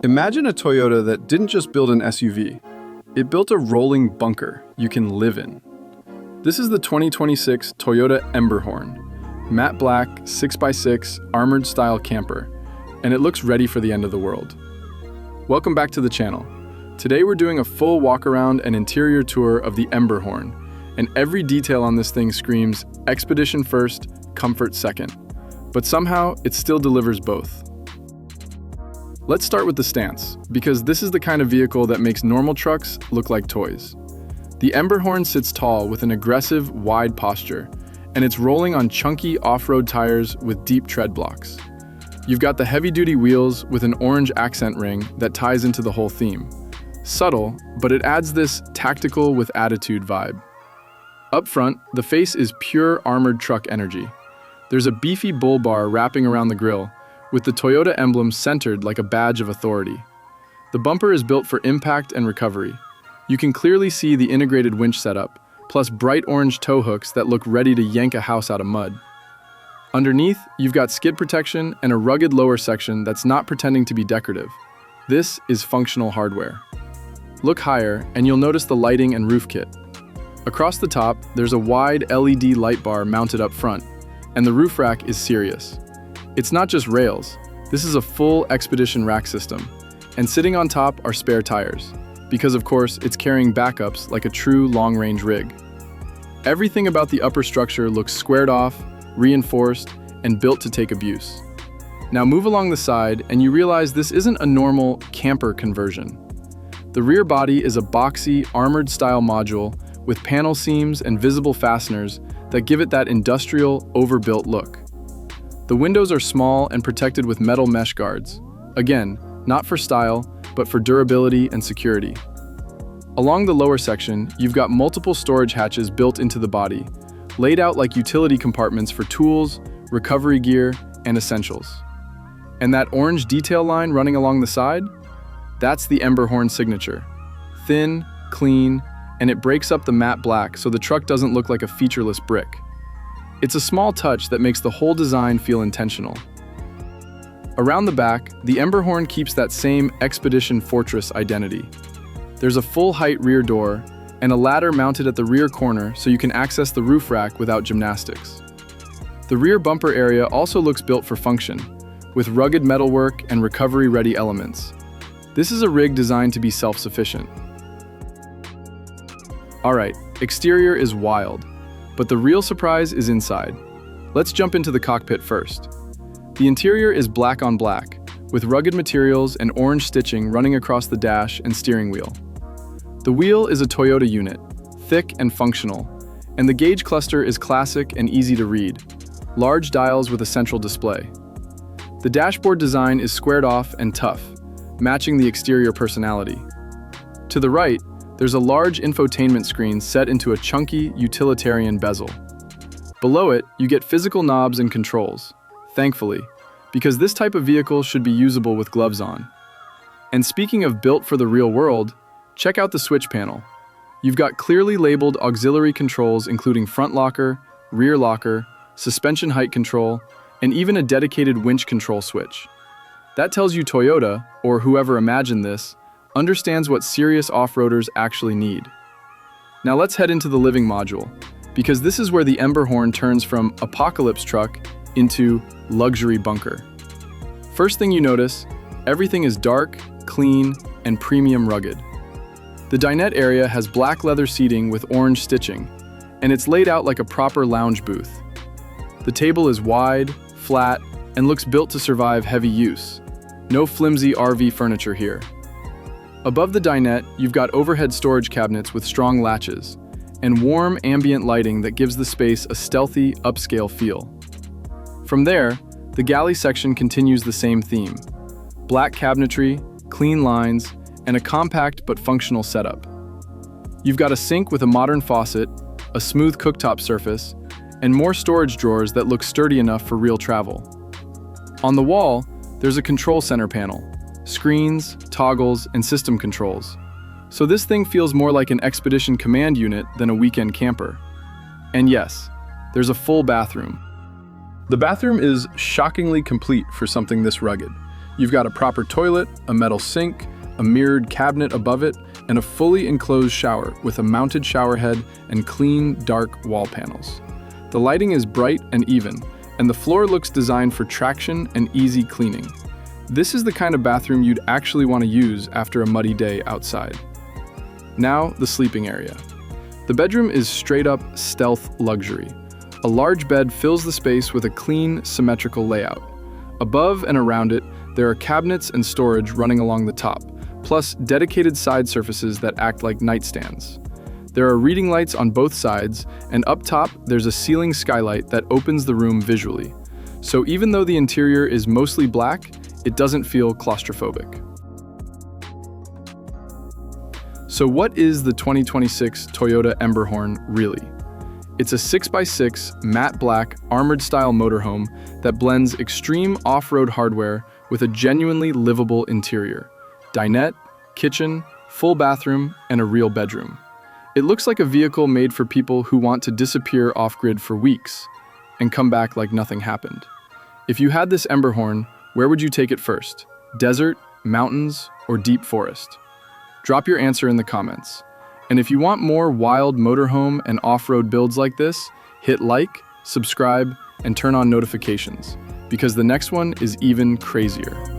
Imagine a Toyota that didn't just build an SUV. It built a rolling bunker you can live in. This is the 2026 Toyota EMBERHORN, matte black 6x6 armored style camper, and it looks ready for the end of the world. Welcome back to the channel. Today we're doing a full walk around and interior tour of the EMBERHORN, and every detail on this thing screams expedition first, comfort second. But somehow it still delivers both. Let's start with the stance, because this is the kind of vehicle that makes normal trucks look like toys. The EMBERHORN sits tall with an aggressive, wide posture, and it's rolling on chunky off-road tires with deep tread blocks. You've got the heavy-duty wheels with an orange accent ring that ties into the whole theme. Subtle, but it adds this tactical with attitude vibe. Up front, the face is pure armored truck energy. There's a beefy bull bar wrapping around the grille, with the Toyota emblem centered like a badge of authority. The bumper is built for impact and recovery. You can clearly see the integrated winch setup, plus bright orange tow hooks that look ready to yank a house out of mud. Underneath, you've got skid protection and a rugged lower section that's not pretending to be decorative. This is functional hardware. Look higher, and you'll notice the lighting and roof kit. Across the top, there's a wide LED light bar mounted up front, and the roof rack is serious. It's not just rails, this is a full expedition rack system, and sitting on top are spare tires, because of course it's carrying backups like a true long-range rig. Everything about the upper structure looks squared off, reinforced, and built to take abuse. Now move along the side and you realize this isn't a normal camper conversion. The rear body is a boxy, armored-style module with panel seams and visible fasteners that give it that industrial, overbuilt look. The windows are small and protected with metal mesh guards. Again, not for style, but for durability and security. Along the lower section, you've got multiple storage hatches built into the body, laid out like utility compartments for tools, recovery gear, and essentials. And that orange detail line running along the side? That's the EMBERHORN signature. Thin, clean, and it breaks up the matte black so the truck doesn't look like a featureless brick. It's a small touch that makes the whole design feel intentional. Around the back, the EMBERHORN keeps that same Expedition Fortress identity. There's a full-height rear door and a ladder mounted at the rear corner so you can access the roof rack without gymnastics. The rear bumper area also looks built for function, with rugged metalwork and recovery-ready elements. This is a rig designed to be self-sufficient. Alright, exterior is wild, but the real surprise is inside. Let's jump into the cockpit first. The interior is black on black, with rugged materials and orange stitching running across the dash and steering wheel. The wheel is a Toyota unit, thick and functional, and the gauge cluster is classic and easy to read, large dials with a central display. The dashboard design is squared off and tough, matching the exterior personality. To the right, there's a large infotainment screen set into a chunky, utilitarian bezel. Below it, you get physical knobs and controls, thankfully, because this type of vehicle should be usable with gloves on. And speaking of built for the real world, check out the switch panel. You've got clearly labeled auxiliary controls including front locker, rear locker, suspension height control, and even a dedicated winch control switch. That tells you Toyota, or whoever imagined this, understands what serious off-roaders actually need. Now let's head into the living module, because this is where the EMBERHORN turns from apocalypse truck into luxury bunker. First thing you notice, everything is dark, clean, and premium rugged. The dinette area has black leather seating with orange stitching, and it's laid out like a proper lounge booth. The table is wide, flat, and looks built to survive heavy use. No flimsy RV furniture here. Above the dinette, you've got overhead storage cabinets with strong latches, and warm ambient lighting that gives the space a stealthy, upscale feel. From there, the galley section continues the same theme. Black cabinetry, clean lines, and a compact but functional setup. You've got a sink with a modern faucet, a smooth cooktop surface, and more storage drawers that look sturdy enough for real travel. On the wall, there's a control center panel, screens, toggles, and system controls. So this thing feels more like an expedition command unit than a weekend camper. And yes, there's a full bathroom. The bathroom is shockingly complete for something this rugged. You've got a proper toilet, a metal sink, a mirrored cabinet above it, and a fully enclosed shower with a mounted shower head and clean, dark wall panels. The lighting is bright and even, and the floor looks designed for traction and easy cleaning. This is the kind of bathroom you'd actually want to use after a muddy day outside. Now, the sleeping area. The bedroom is straight-up stealth luxury. A large bed fills the space with a clean, symmetrical layout. Above and around it, there are cabinets and storage running along the top, plus dedicated side surfaces that act like nightstands. There are reading lights on both sides, and up top, there's a ceiling skylight that opens the room visually. So even though the interior is mostly black, it doesn't feel claustrophobic. So what is the 2026 Toyota EMBERHORN really? It's a 6x6 matte black armored-style motorhome that blends extreme off-road hardware with a genuinely livable interior. Dinette, kitchen, full bathroom, and a real bedroom. It looks like a vehicle made for people who want to disappear off-grid for weeks and come back like nothing happened. If you had this EMBERHORN, where would you take it first? Desert, mountains, or deep forest? Drop your answer in the comments. And if you want more wild motorhome and off-road builds like this, hit like, subscribe, and turn on notifications, because the next one is even crazier.